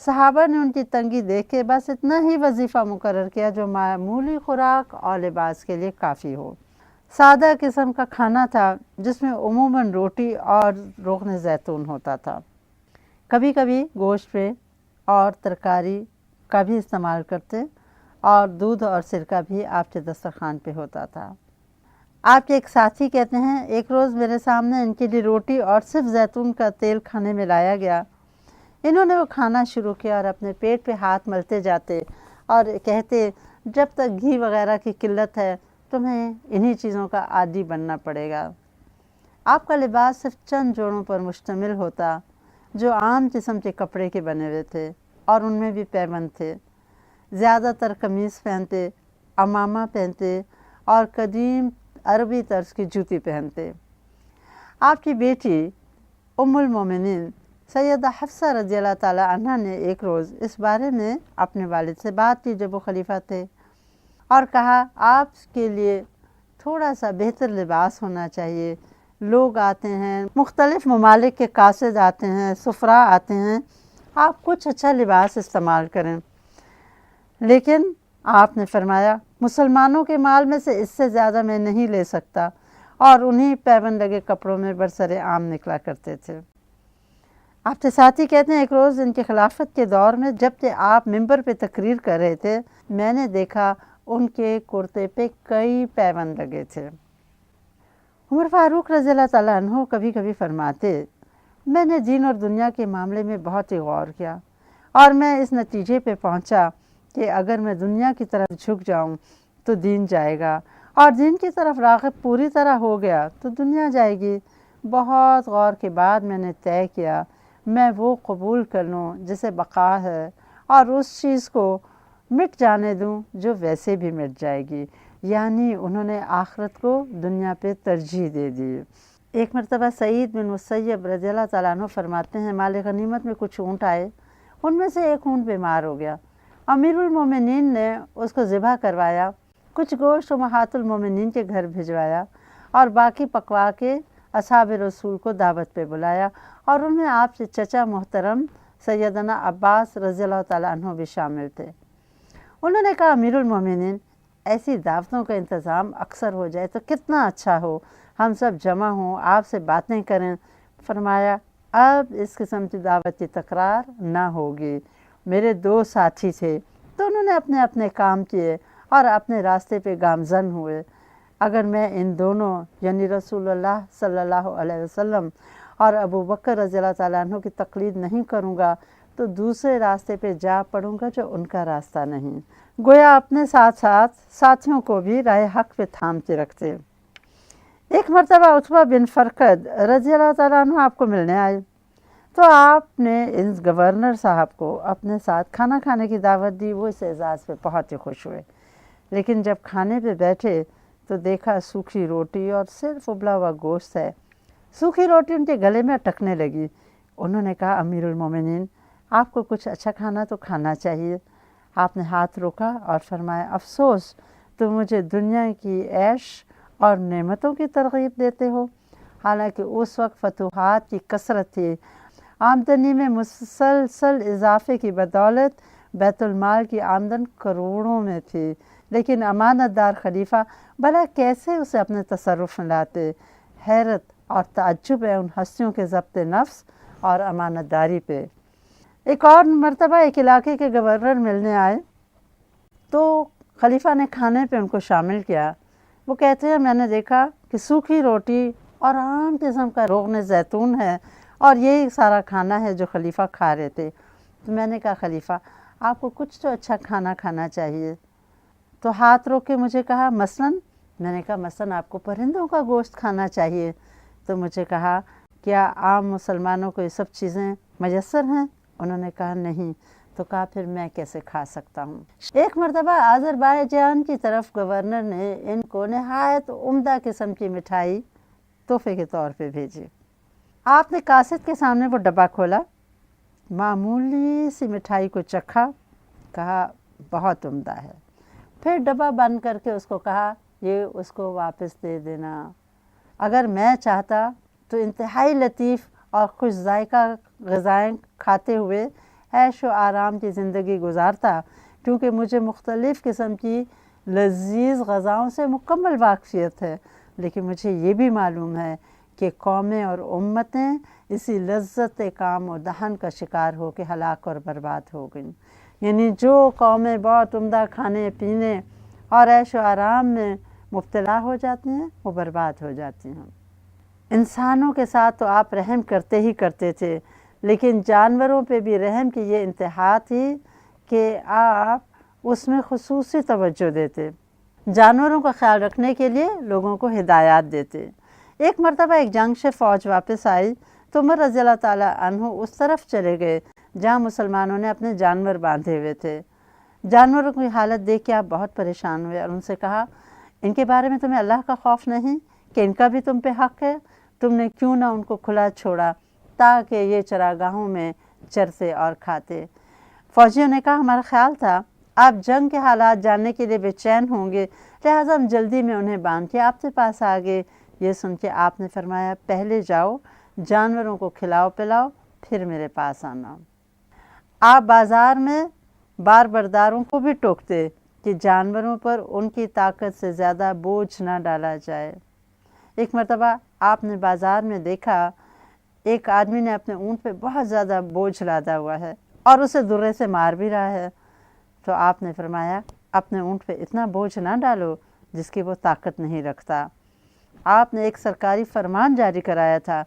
صحابہ نے ان کی تنگی دیکھ کے بس اتنا ہی وظیفہ مقرر کیا جو معمولی خوراک اور لباس کے لیے کافی ہو۔ سادہ قسم کا کھانا تھا جس میں عموماً روٹی اور روغن زیتون ہوتا تھا۔ کبھی کبھی گوشت پہ اور ترکاری کا بھی استعمال کرتے اور دودھ اور سرکہ بھی آپ کے دسترخوان پہ ہوتا تھا۔ آپ کے ایک ساتھی کہتے ہیں ایک روز میرے سامنے ان کے لیے روٹی اور صرف زیتون کا تیل کھانے میں لایا گیا۔ انہوں نے وہ کھانا شروع کیا اور اپنے پیٹ پہ ہاتھ ملتے جاتے اور کہتے جب تک گھی وغیرہ کی قلت ہے تمہیں انہی چیزوں کا عادی بننا پڑے گا۔ آپ کا لباس صرف چند جوڑوں پر مشتمل ہوتا جو عام قسم کے کپڑے کے بنے ہوئے تھے اور ان میں بھی پیبند تھے۔ زیادہ تر قمیص پہنتے، عمامہ پہنتے اور قدیم عربی طرز کی جوتی پہنتے۔ آپ کی بیٹی ام المومنین سیدہ حفصہ رضی اللہ تعالی عنہ نے ایک روز اس بارے میں اپنے والد سے بات کی جب وہ خلیفہ تھے اور کہا آپ کے لیے تھوڑا سا بہتر لباس ہونا چاہیے۔ لوگ آتے ہیں، مختلف ممالک کے قاصد آتے ہیں، سفراء آتے ہیں، آپ کچھ اچھا لباس استعمال کریں۔ لیکن آپ نے فرمایا مسلمانوں کے مال میں سے اس سے زیادہ میں نہیں لے سکتا، اور انہی پیبند لگے کپڑوں میں برسر عام نکلا کرتے تھے۔ آپ کے ساتھی کہتے ہیں ایک روز ان کی خلافت کے دور میں جب کہ آپ ممبر پہ تقریر کر رہے تھے میں نے دیکھا ان کے کرتے پہ کئی پیبند لگے تھے۔ عمر فاروق رضی اللہ تعالیٰ عنہ کبھی کبھی فرماتے میں نے دین اور دنیا کے معاملے میں بہت ہی غور کیا اور میں اس نتیجے پہ پہنچا کہ اگر میں دنیا کی طرف جھک جاؤں تو دین جائے گا، اور دین کی طرف راغب پوری طرح ہو گیا تو دنیا جائے گی۔ بہت غور کے بعد میں نے طے کیا میں وہ قبول کر لوں جسے بقا ہے اور اس چیز کو مٹ جانے دوں جو ویسے بھی مٹ جائے گی، یعنی انہوں نے آخرت کو دنیا پہ ترجیح دے دی۔ ایک مرتبہ سعید بن مسیب رضی اللہ تعالیٰ عنہ فرماتے ہیں مال غنیمت میں کچھ اونٹ آئے، ان میں سے ایک اونٹ بیمار ہو گیا۔ امیر المومنین نے اس کو ذبح کروایا، کچھ گوشت امہات المومنین کے گھر بھجوایا اور باقی پکوا کے اصحاب رسول کو دعوت پہ بلایا، اور ان میں آپ سے چچا محترم سیدنا عباس رضی اللہ تعالیٰ عنہ بھی شامل تھے۔ انہوں نے کہا امیر المومنین ایسی دعوتوں کا انتظام اکثر ہو جائے تو کتنا اچھا ہو، ہم سب جمع ہوں، آپ سے باتیں کریں۔ فرمایا اب اس قسم کی دعوت کی تکرار نہ ہوگی۔ میرے دو ساتھی تھے تو انہوں نے اپنے اپنے کام کیے اور اپنے راستے پہ گامزن ہوئے۔ اگر میں ان دونوں یعنی رسول اللہ صلی اللہ علیہ وسلم اور ابو بکر رضی اللہ تعالیٰ عنہ کی تقلید نہیں کروں گا تو دوسرے راستے پہ جا پڑوں گا جو ان کا راستہ نہیں۔ گویا اپنے ساتھ ساتھ ساتھیوں کو بھی راہ حق پہ تھامتے رکھتے۔ ایک مرتبہ عتبہ بن فرقد رضی اللہ تعالیٰ عنہ آپ کو ملنے آئے تو آپ نے اس گورنر صاحب کو اپنے ساتھ کھانا کھانے کی دعوت دی۔ وہ اس اعزاز پہ بہت ہی خوش ہوئے، لیکن جب کھانے پہ بیٹھے تو دیکھا سوکھی روٹی اور صرف ابلا ہوا گوشت ہے۔ سوکھی روٹی ان کے گلے میں اٹکنے لگی۔ انہوں نے کہا امیر المومنین آپ کو کچھ اچھا کھانا تو کھانا چاہیے۔ آپ نے ہاتھ روکا اور فرمایا افسوس تم مجھے دنیا کی عیش اور نعمتوں کی ترغیب دیتے ہو، حالانکہ اس وقت فتوحات کی کثرت تھی، آمدنی میں مسلسل اضافے کی بدولت بیت المال کی آمدن کروڑوں میں تھی، لیکن امانت دار خلیفہ بھلا کیسے اسے اپنے تصرف میں لاتے۔ حیرت اور تعجب ہے ان ہستیوں کے ضبط نفس اور امانت داری پہ۔ ایک اور مرتبہ ایک علاقے کے گورنر ملنے آئے تو خلیفہ نے کھانے پہ ان کو شامل کیا۔ وہ کہتے ہیں میں نے دیکھا کہ سوکھی روٹی اور عام قسم کا روغن زیتون ہے اور یہی سارا کھانا ہے جو خلیفہ کھا رہے تھے۔ تو میں نے کہا خلیفہ آپ کو کچھ تو اچھا کھانا کھانا چاہیے۔ تو ہاتھ روک کے مجھے کہا مثلاً، میں نے کہا مثلاً آپ کو پرندوں کا گوشت کھانا چاہیے۔ تو مجھے کہا کیا عام مسلمانوں کو یہ سب چیزیں میسر ہیں؟ انہوں نے کہا نہیں۔ تو کہا پھر میں کیسے کھا سکتا ہوں۔ ایک مرتبہ آذربائیجان کی طرف گورنر نے ان کو نہایت عمدہ قسم کی مٹھائی تحفے کے طور پہ بھیجی۔ آپ نے قاصد کے سامنے وہ ڈبہ کھولا، معمولی سی مٹھائی کو چکھا، کہا بہت عمدہ ہے، پھر ڈبہ بند کر کے اس کو کہا یہ اس کو واپس دے دینا۔ اگر میں چاہتا تو انتہائی لطیف اور خوش ذائقہ غذائیں کھاتے ہوئے عیش و آرام کی زندگی گزارتا، کیونکہ مجھے مختلف قسم کی لذیذ غذاؤں سے مکمل واقفیت ہے، لیکن مجھے یہ بھی معلوم ہے کہ قومیں اور امتیں اسی لذت کام و دہن کا شکار ہو کے ہلاک اور برباد ہو گئیں۔ یعنی جو قومیں بہت عمدہ کھانے پینے اور عیش و آرام میں مبتلا ہو جاتی ہیں وہ برباد ہو جاتی ہیں۔ انسانوں کے ساتھ تو آپ رحم کرتے ہی کرتے تھے، لیکن جانوروں پہ بھی رحم کی یہ انتہا تھی کہ آپ اس میں خصوصی توجہ دیتے، جانوروں کا خیال رکھنے کے لیے لوگوں کو ہدایات دیتے۔ ایک مرتبہ ایک جنگ سے فوج واپس آئی تو عمر رضی اللہ تعالیٰ عنہ اس طرف چلے گئے جہاں مسلمانوں نے اپنے جانور باندھے ہوئے تھے۔ جانوروں کی حالت دیکھ کے آپ بہت پریشان ہوئے اور ان سے کہا، ان کے بارے میں تمہیں اللہ کا خوف نہیں کہ ان کا بھی تم پہ حق ہے؟ تم نے کیوں نہ ان کو کھلا چھوڑا تاکہ یہ چراگاہوں میں چرتے اور کھاتے؟ فوجیوں نے کہا، ہمارا خیال تھا آپ جنگ کے حالات جاننے کے لیے بے چین ہوں گے، لہٰذا ہم جلدی میں انہیں باندھ کے آپ کے پاس آ گئے۔ یہ سن کے آپ نے فرمایا، پہلے جاؤ جانوروں کو کھلاؤ پلاؤ، پھر میرے پاس آنا۔ آپ بازار میں بار برداروں کو بھی ٹوکتے کہ جانوروں پر ان کی طاقت سے زیادہ بوجھ نہ ڈالا جائے۔ ایک مرتبہ آپ نے بازار میں دیکھا ایک آدمی نے اپنے اونٹ پہ بہت زیادہ بوجھ لادا ہوا ہے اور اسے درے سے مار بھی رہا ہے، تو آپ نے فرمایا، اپنے اونٹ پہ اتنا بوجھ نہ ڈالو جس کی وہ طاقت نہیں رکھتا۔ آپ نے ایک سرکاری فرمان جاری کرایا تھا،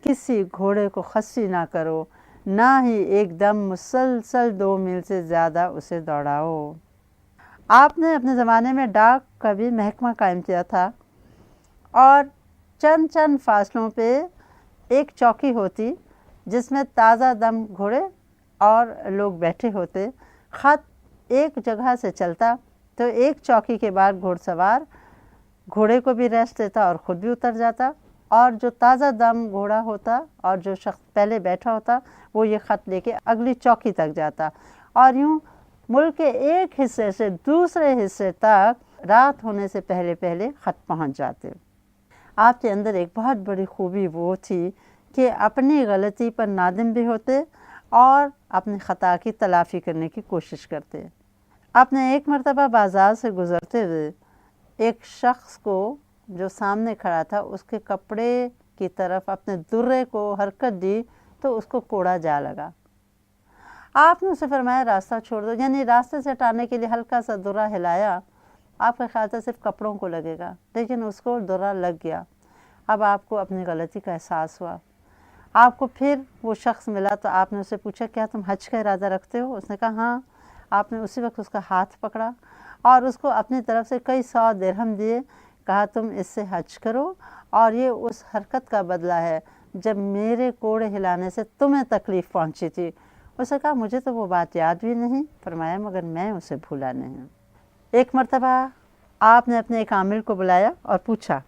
کسی گھوڑے کو خصی نہ کرو، نہ ہی ایک دم مسلسل 2 میل سے زیادہ اسے دوڑاؤ۔ آپ نے اپنے زمانے میں ڈاک کا بھی محکمہ قائم کیا تھا اور چند چند فاصلوں پہ ایک چوکی ہوتی جس میں تازہ دم گھوڑے اور لوگ بیٹھے ہوتے۔ خط ایک جگہ سے چلتا تو ایک چوکی کے بعد گھوڑ سوار گھوڑے کو بھی ریسٹ دیتا اور خود بھی اتر جاتا، اور جو تازہ دم گھوڑا ہوتا اور جو شخص پہلے بیٹھا ہوتا وہ یہ خط لے کے اگلی چوکی تک جاتا، اور یوں ملک کے ایک حصے سے دوسرے حصے تک رات ہونے سے پہلے پہلے خط پہنچ جاتے۔ آپ کے اندر ایک بہت بڑی خوبی وہ تھی کہ اپنی غلطی پر نادم بھی ہوتے اور اپنی خطا کی تلافی کرنے کی کوشش کرتے۔ آپ نے ایک مرتبہ بازار سے گزرتے ہوئے ایک شخص کو جو سامنے کھڑا تھا اس کے کپڑے کی طرف اپنے درے کو حرکت دی تو اس کو کوڑا جا لگا۔ آپ نے اسے فرمایا، راستہ چھوڑ دو، یعنی راستے سے ہٹانے کے لیے ہلکا سا درا ہلایا۔ آپ کا خیال تھا صرف کپڑوں کو لگے گا، لیکن اس کو درا لگ گیا۔ اب آپ کو اپنی غلطی کا احساس ہوا۔ آپ کو پھر وہ شخص ملا تو آپ نے اسے پوچھا، کیا تم حج کا ارادہ رکھتے ہو؟ اس نے کہا ہاں۔ آپ نے اسی وقت اس کا ہاتھ پکڑا اور اس کو اپنی طرف سے کئی 100 درہم دیے، کہا تم اس سے حج کرو اور یہ اس حرکت کا بدلہ ہے جب میرے کوڑے ہلانے سے تمہیں تکلیف پہنچی تھی۔ اس نے کہا مجھے تو وہ بات یاد بھی نہیں۔ فرمایا مگر میں اسے بھولا نہیں۔ ایک مرتبہ آپ نے اپنے ایک عامل کو بلایا اور پوچھا،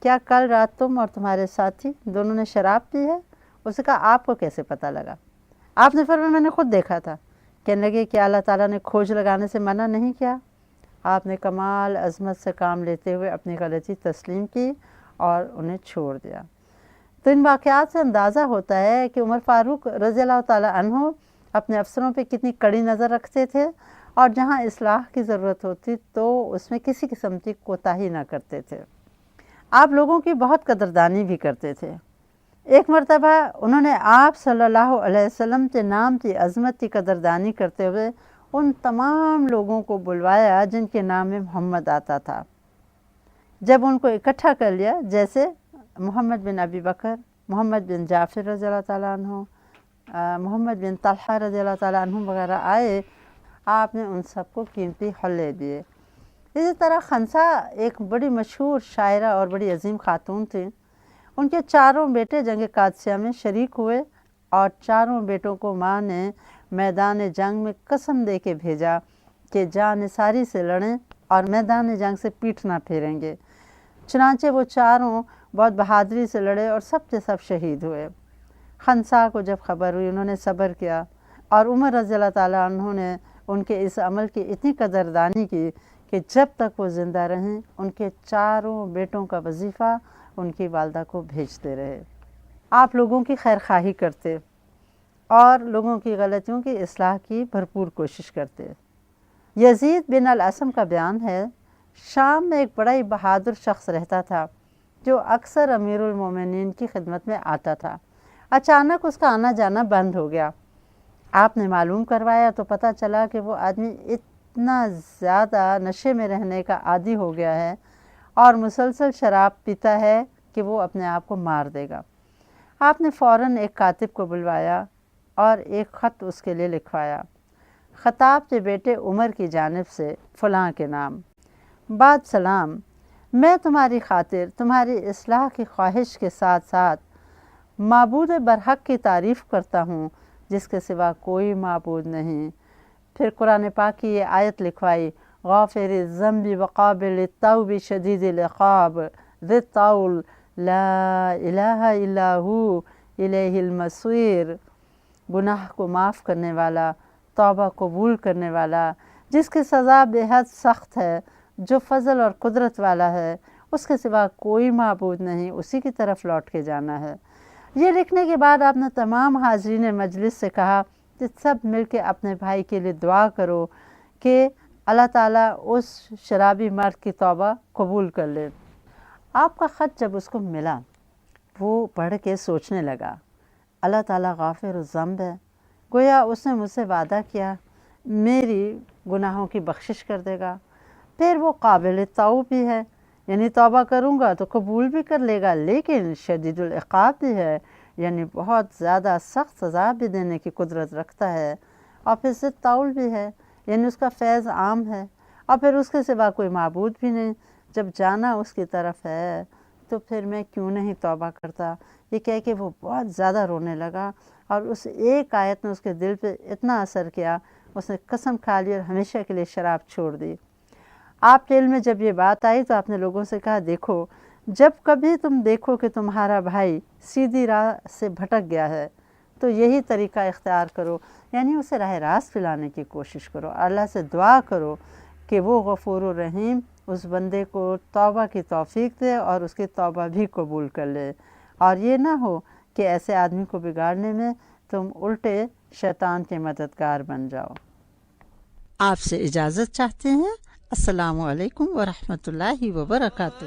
کیا کل رات تم اور تمہارے ساتھی دونوں نے شراب پی ہے؟ اس نے کہا آپ کو کیسے پتہ لگا؟ آپ نے فرمایا میں نے خود دیکھا تھا۔ کہنے لگے کہ اللہ تعالیٰ نے کھوج لگانے سے منع نہیں کیا؟ آپ نے کمال عظمت سے کام لیتے ہوئے اپنی غلطی تسلیم کی اور انہیں چھوڑ دیا۔ تو ان واقعات سے اندازہ ہوتا ہے کہ عمر فاروق رضی اللہ تعالیٰ عنہ اپنے افسروں پہ کتنی کڑی نظر رکھتے تھے اور جہاں اصلاح کی ضرورت ہوتی تو اس میں کسی قسم کی کوتاہی نہ کرتے تھے۔ آپ لوگوں کی بہت قدردانی بھی کرتے تھے۔ ایک مرتبہ انہوں نے آپ صلی اللہ علیہ وسلم کے نام کی عظمت کی قدردانی کرتے ہوئے ان تمام لوگوں کو بلوایا جن کے نام میں محمد آتا تھا۔ جب ان کو اکٹھا کر لیا، جیسے محمد بن ابی بکر، محمد بن جعفر رضی اللہ تعالیٰ عنہ، محمد بن طلحہ رضی اللہ تعالیٰ عنہ وغیرہ آئے، آپ نے ان سب کو قیمتی حلے دیے۔ اسی طرح خنسا ایک بڑی مشہور شاعرہ اور بڑی عظیم خاتون تھیں۔ ان کے 4 بیٹے جنگ قادسیہ میں شریک ہوئے اور 4 بیٹوں کو ماں نے میدان جنگ میں قسم دے کے بھیجا کہ جان نثاری سے لڑیں اور میدان جنگ سے پیٹھ نہ پھیریں گے۔ چنانچہ وہ 4 بہت بہادری سے لڑے اور سب کے سب شہید ہوئے۔ خنسا کو جب خبر ہوئی انہوں نے صبر کیا اور عمر رضی اللہ تعالیٰ عنہ نے ان کے اس عمل کی اتنی قدردانی کی کہ جب تک وہ زندہ رہیں ان کے 4 بیٹوں کا وظیفہ ان کی والدہ کو بھیجتے رہے۔ آپ لوگوں کی خیر خواہی کرتے، اور لوگوں کی غلطیوں کی اصلاح کی بھرپور کوشش کرتے۔ یزید بن الاسم کا بیان ہے، شام میں ایک بڑا ہی بہادر شخص رہتا تھا جو اکثر امیر المومنین کی خدمت میں آتا تھا۔ اچانک اس کا آنا جانا بند ہو گیا۔ آپ نے معلوم کروایا تو پتہ چلا کہ وہ آدمی اتنا زیادہ نشے میں رہنے کا عادی ہو گیا ہے اور مسلسل شراب پیتا ہے کہ وہ اپنے آپ کو مار دے گا۔ آپ نے فوراً ایک کاتب کو بلوایا اور ایک خط اس کے لیے لکھوایا، خطاب کے بیٹے عمر کی جانب سے فلاں کے نام، بعد سلام، میں تمہاری خاطر تمہاری اصلاح کی خواہش کے ساتھ ساتھ معبود برحق کی تعریف کرتا ہوں جس کے سوا کوئی معبود نہیں۔ پھر قرآن پاک کی یہ آیت لکھوائی، غافر الذنب وقابل التوب شدید العقاب ذی الطول لا الہ الا ہو الیہ المصیر، گناہ کو معاف کرنے والا، توبہ قبول کرنے والا، جس کی سزا بے حد سخت ہے، جو فضل اور قدرت والا ہے، اس کے سوا کوئی معبود نہیں، اسی کی طرف لوٹ کے جانا ہے۔ یہ لکھنے کے بعد آپ نے تمام حاضرین مجلس سے کہا کہ سب مل کے اپنے بھائی کے لیے دعا کرو کہ اللہ تعالیٰ اس شرابی مرد کی توبہ قبول کر لے۔ آپ کا خط جب اس کو ملا وہ پڑھ کے سوچنے لگا، اللہ تعالیٰ غافر الذنب ہے، گویا اس نے مجھ سے وعدہ کیا میری گناہوں کی بخشش کر دے گا، پھر وہ قابل توب بھی ہے، یعنی توبہ کروں گا تو قبول بھی کر لے گا، لیکن شدید العقاب بھی ہے، یعنی بہت زیادہ سخت سزا بھی دینے کی قدرت رکھتا ہے، اور پھر ذی الطول بھی ہے، یعنی اس کا فیض عام ہے، اور پھر اس کے سوا کوئی معبود بھی نہیں۔ جب جانا اس کی طرف ہے تو پھر میں کیوں نہیں توبہ کرتا۔ یہ کہہ کے وہ بہت زیادہ رونے لگا، اور اس ایک آیت نے اس کے دل پہ اتنا اثر کیا، اس نے قسم کھا لی اور ہمیشہ کے لیے شراب چھوڑ دی۔ آپ کے علم میں جب یہ بات آئی تو آپ نے لوگوں سے کہا، دیکھو جب کبھی تم دیکھو کہ تمہارا بھائی سیدھی راہ سے بھٹک گیا ہے تو یہی طریقہ اختیار کرو، یعنی اسے راہ راست پلانے کی کوشش کرو، اللہ سے دعا کرو کہ وہ غفور الرحیم اس بندے کو توبہ کی توفیق دے اور اس کی توبہ بھی قبول کر لے، اور یہ نہ ہو کہ ایسے آدمی کو بگاڑنے میں تم الٹے شیطان کے مددگار بن جاؤ۔ آپ سے اجازت چاہتے ہیں۔ السلام علیکم ورحمۃ اللہ وبرکاتہ۔